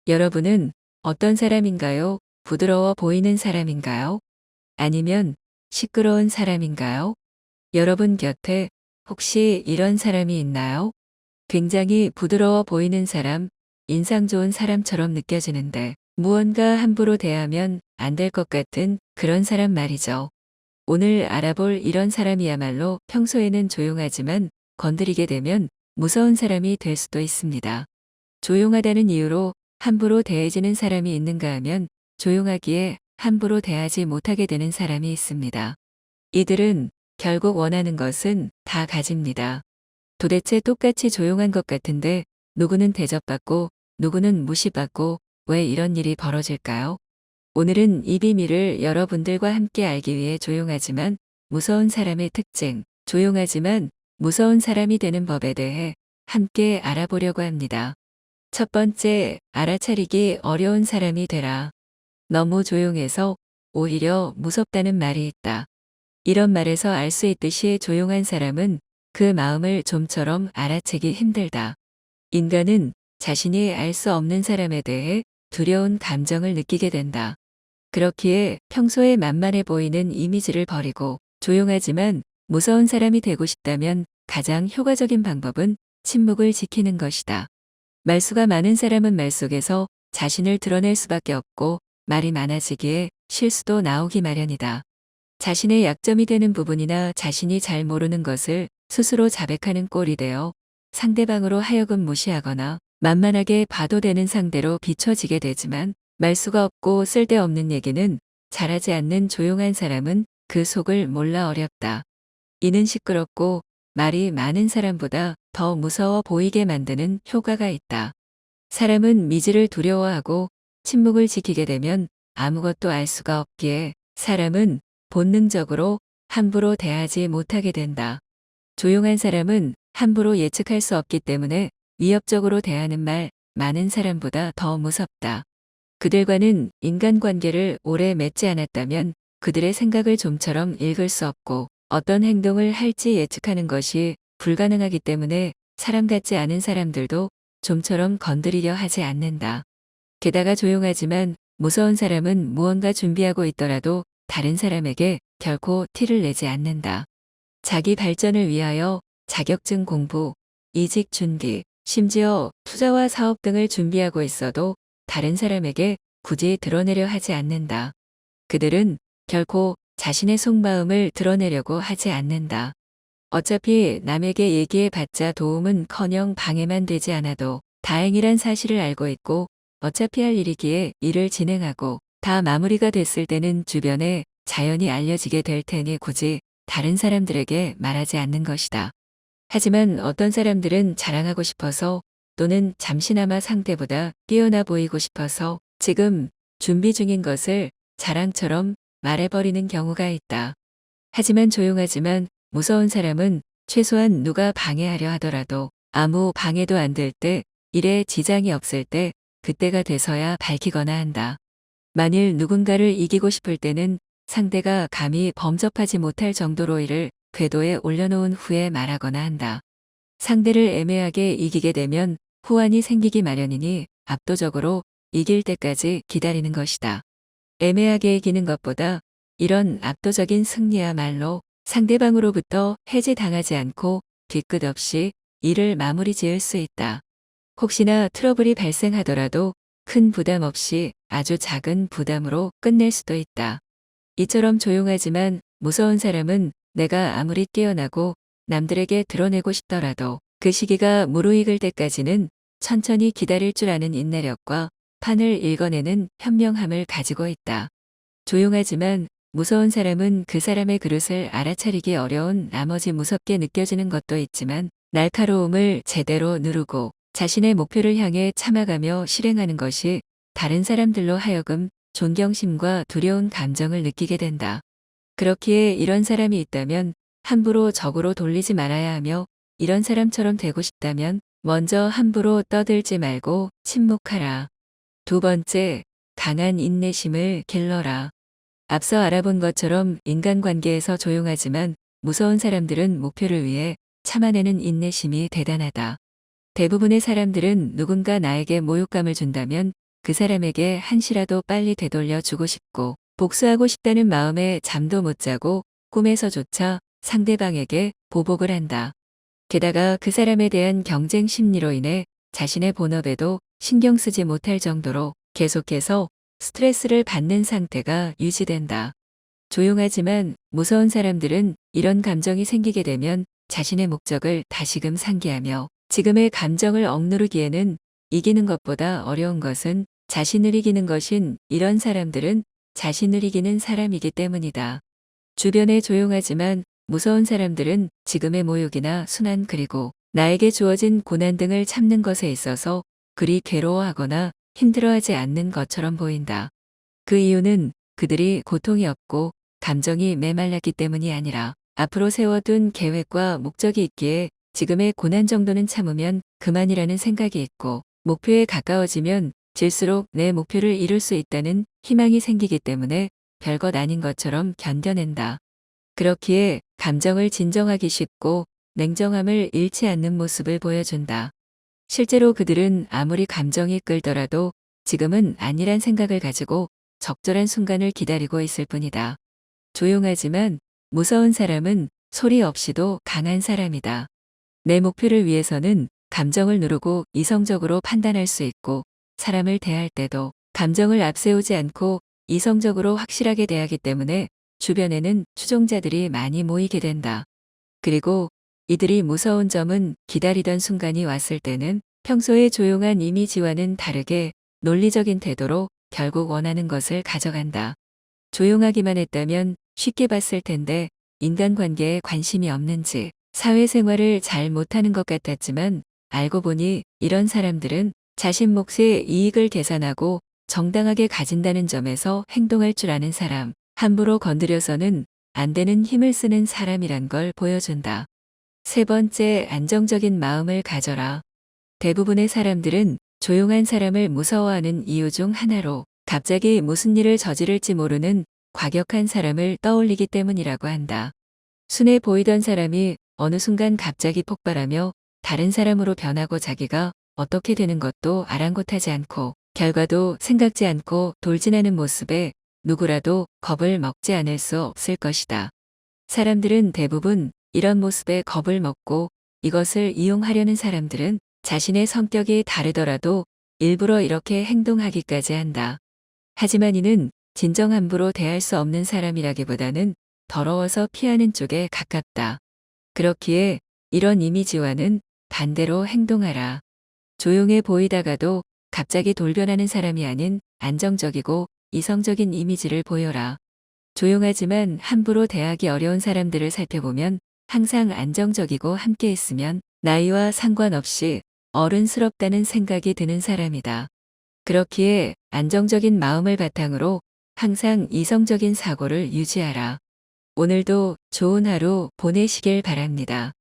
여러분은 어떤 사람인가요? 부드러워 보이는 사람인가요? 아니면 시끄러운 사람인가요? 여러분 곁에 혹시 이런 사람이 있나요? 굉장히 부드러워 보이는 사람, 인상 좋은 사람처럼 느껴지는데 무언가 함부로 대하면 안 될 것 같은 그런 사람 말이죠. 오늘 알아볼 이런 사람이야말로 평소에는 조용하지만 건드리게 되면 무서운 사람이 될 수도 있습니다. 조용하다는 이유로 함부로 대해지는 사람이 있는가 하면 조용하기에 함부로 대하지 못하게 되는 사람이 있습니다. 이들은 결국 원하는 것은 다 가집니다. 도대체 똑같이 조용한 것 같은데 누구는 대접받고 누구는 무시받고 왜 이런 일이 벌어질까요? 오늘은 이 비밀을 여러분들과 함께 알기 위해 조용하지만 무서운 사람의 특징, 조용하지만 무서운 사람이 되는 법에 대해 함께 알아보려고 합니다. 첫 번째, 알아차리기 어려운 사람이 되라. 너무 조용해서 오히려 무섭다는 말이 있다. 이런 말에서 알 수 있듯이 조용한 사람은 그 마음을 좀처럼 알아채기 힘들다. 인간은 자신이 알 수 없는 사람에 대해 두려운 감정을 느끼게 된다. 그렇기에 평소에 만만해 보이는 이미지를 버리고 조용하지만 무서운 사람이 되고 싶다면 가장 효과적인 방법은 침묵을 지키는 것이다. 말수가 많은 사람은 말 속에서 자신을 드러낼 수밖에 없고 말이 많아지기에 실수도 나오기 마련이다. 자신의 약점이 되는 부분이나 자신이 잘 모르는 것을 스스로 자백하는 꼴이 되어 상대방으로 하여금 무시하거나 만만하게 봐도 되는 상대로 비춰지게 되지만 말수가 없고 쓸데없는 얘기는 잘하지 않는 조용한 사람은 그 속을 몰라 어렵다. 이는 시끄럽고 말이 많은 사람보다 더 무서워 보이게 만드는 효과가 있다. 사람은 미지를 두려워하고 침묵을 지키게 되면 아무것도 알 수가 없기에 사람은 본능적으로 함부로 대하지 못하게 된다. 조용한 사람은 함부로 예측할 수 없기 때문에 위협적으로 대하는 말 많은 사람보다 더 무섭다. 그들과는 인간관계를 오래 맺지 않았다면 그들의 생각을 좀처럼 읽을 수 없고 어떤 행동을 할지 예측하는 것이 불가능하기 때문에 사람 같지 않은 사람들도 좀처럼 건드리려 하지 않는다. 게다가 조용하지만 무서운 사람은 무언가 준비하고 있더라도 다른 사람에게 결코 티를 내지 않는다. 자기 발전을 위하여 자격증 공부, 이직 준비, 심지어 투자와 사업 등을 준비하고 있어도 다른 사람에게 굳이 드러내려 하지 않는다. 그들은 결코 자신의 속마음을 드러내려고 하지 않는다. 어차피 남에게 얘기해봤자 도움은커녕 방해만 되지 않아도 다행이란 사실을 알고 있고 어차피 할 일이기에 일을 진행하고 다 마무리가 됐을 때는 주변에 자연히 알려지게 될 테니 굳이 다른 사람들에게 말하지 않는 것이다. 하지만 어떤 사람들은 자랑하고 싶어서 또는 잠시나마 상대보다 뛰어나 보이고 싶어서 지금 준비 중인 것을 자랑처럼 말해버리는 경우가 있다. 하지만 조용하지만 무서운 사람은 최소한 누가 방해하려 하더라도 아무 방해도 안 될 때, 일에 지장이 없을 때 그때가 돼서야 밝히거나 한다. 만일 누군가를 이기고 싶을 때는 상대가 감히 범접하지 못할 정도로 이를 궤도에 올려놓은 후에 말하거나 한다. 상대를 애매하게 이기게 되면 후환이 생기기 마련이니 압도적으로 이길 때까지 기다리는 것이다. 애매하게 이기는 것보다 이런 압도적인 승리야말로 상대방으로부터 해지당하지 않고 뒤끝 없이 일을 마무리 지을 수 있다. 혹시나 트러블이 발생하더라도 큰 부담 없이 아주 작은 부담으로 끝낼 수도 있다. 이처럼 조용하지만 무서운 사람은 내가 아무리 뛰어나고 남들에게 드러내고 싶더라도 그 시기가 무르익을 때까지는 천천히 기다릴 줄 아는 인내력과 판을 읽어내는 현명함을 가지고 있다. 조용하지만 무서운 사람은 그 사람의 그릇을 알아차리기 어려운 나머지 무섭게 느껴지는 것도 있지만 날카로움을 제대로 누르고 자신의 목표를 향해 참아가며 실행하는 것이 다른 사람들로 하여금 존경심과 두려운 감정을 느끼게 된다. 그렇기에 이런 사람이 있다면 함부로 적으로 돌리지 말아야 하며 이런 사람처럼 되고 싶다면 먼저 함부로 떠들지 말고 침묵하라. 두 번째, 강한 인내심을 길러라. 앞서 알아본 것처럼 인간관계에서 조용하지만 무서운 사람들은 목표를 위해 참아내는 인내심이 대단하다. 대부분의 사람들은 누군가 나에게 모욕감을 준다면 그 사람에게 한시라도 빨리 되돌려 주고 싶고 복수하고 싶다는 마음에 잠도 못 자고 꿈에서조차 상대방에게 보복을 한다. 게다가 그 사람에 대한 경쟁 심리로 인해 자신의 본업에도 신경 쓰지 못할 정도로 계속해서 스트레스를 받는 상태가 유지된다. 조용하지만 무서운 사람들은 이런 감정이 생기게 되면 자신의 목적을 다시금 상기하며 지금의 감정을 억누르기에는 이기는 것보다 어려운 것은 자신을 이기는 것인 이런 사람들은 자신을 이기는 사람이기 때문이다. 주변에 조용하지만 무서운 사람들은 지금의 모욕이나 순환 그리고 나에게 주어진 고난 등을 참는 것에 있어서 그리 괴로워하거나 힘들어하지 않는 것처럼 보인다. 그 이유는 그들이 고통이 없고 감정이 메말랐기 때문이 아니라 앞으로 세워둔 계획과 목적이 있기에 지금의 고난 정도는 참으면 그만이라는 생각이 있고 목표에 가까워지면 질수록 내 목표를 이룰 수 있다는 희망이 생기기 때문에 별것 아닌 것처럼 견뎌낸다. 그렇기에 감정을 진정하기 쉽고 냉정함을 잃지 않는 모습을 보여준다. 실제로 그들은 아무리 감정이 끌더라도 지금은 아니란 생각을 가지고 적절한 순간을 기다리고 있을 뿐이다. 조용하지만 무서운 사람은 소리 없이도 강한 사람이다. 내 목표를 위해서는 감정을 누르고 이성적으로 판단할 수 있고 사람을 대할 때도 감정을 앞세우지 않고 이성적으로 확실하게 대하기 때문에 주변에는 추종자들이 많이 모이게 된다. 그리고 이들이 무서운 점은 기다리던 순간이 왔을 때는 평소의 조용한 이미지와는 다르게 논리적인 태도로 결국 원하는 것을 가져간다. 조용하기만 했다면 쉽게 봤을 텐데 인간관계에 관심이 없는지 사회생활을 잘 못하는 것 같았지만 알고 보니 이런 사람들은 자신 몫의 이익을 계산하고 정당하게 가진다는 점에서 행동할 줄 아는 사람, 함부로 건드려서는 안 되는 힘을 쓰는 사람이란 걸 보여준다. 세 번째, 안정적인 마음을 가져라. 대부분의 사람들은 조용한 사람을 무서워하는 이유 중 하나로 갑자기 무슨 일을 저지를지 모르는 과격한 사람을 떠올리기 때문이라고 한다. 순해 보이던 사람이 어느 순간 갑자기 폭발하며 다른 사람으로 변하고 자기가 어떻게 되는 것도 아랑곳하지 않고 결과도 생각지 않고 돌진하는 모습에 누구라도 겁을 먹지 않을 수 없을 것이다. 사람들은 대부분 이런 모습에 겁을 먹고 이것을 이용하려는 사람들은 자신의 성격이 다르더라도 일부러 이렇게 행동하기까지 한다. 하지만 이는 진정 함부로 대할 수 없는 사람이라기보다는 더러워서 피하는 쪽에 가깝다. 그렇기에 이런 이미지와는 반대로 행동하라. 조용해 보이다가도 갑자기 돌변하는 사람이 아닌 안정적이고 이성적인 이미지를 보여라. 조용하지만 함부로 대하기 어려운 사람들을 살펴보면 항상 안정적이고 함께 있으면 나이와 상관없이 어른스럽다는 생각이 드는 사람이다. 그렇기에 안정적인 마음을 바탕으로 항상 이성적인 사고를 유지하라. 오늘도 좋은 하루 보내시길 바랍니다.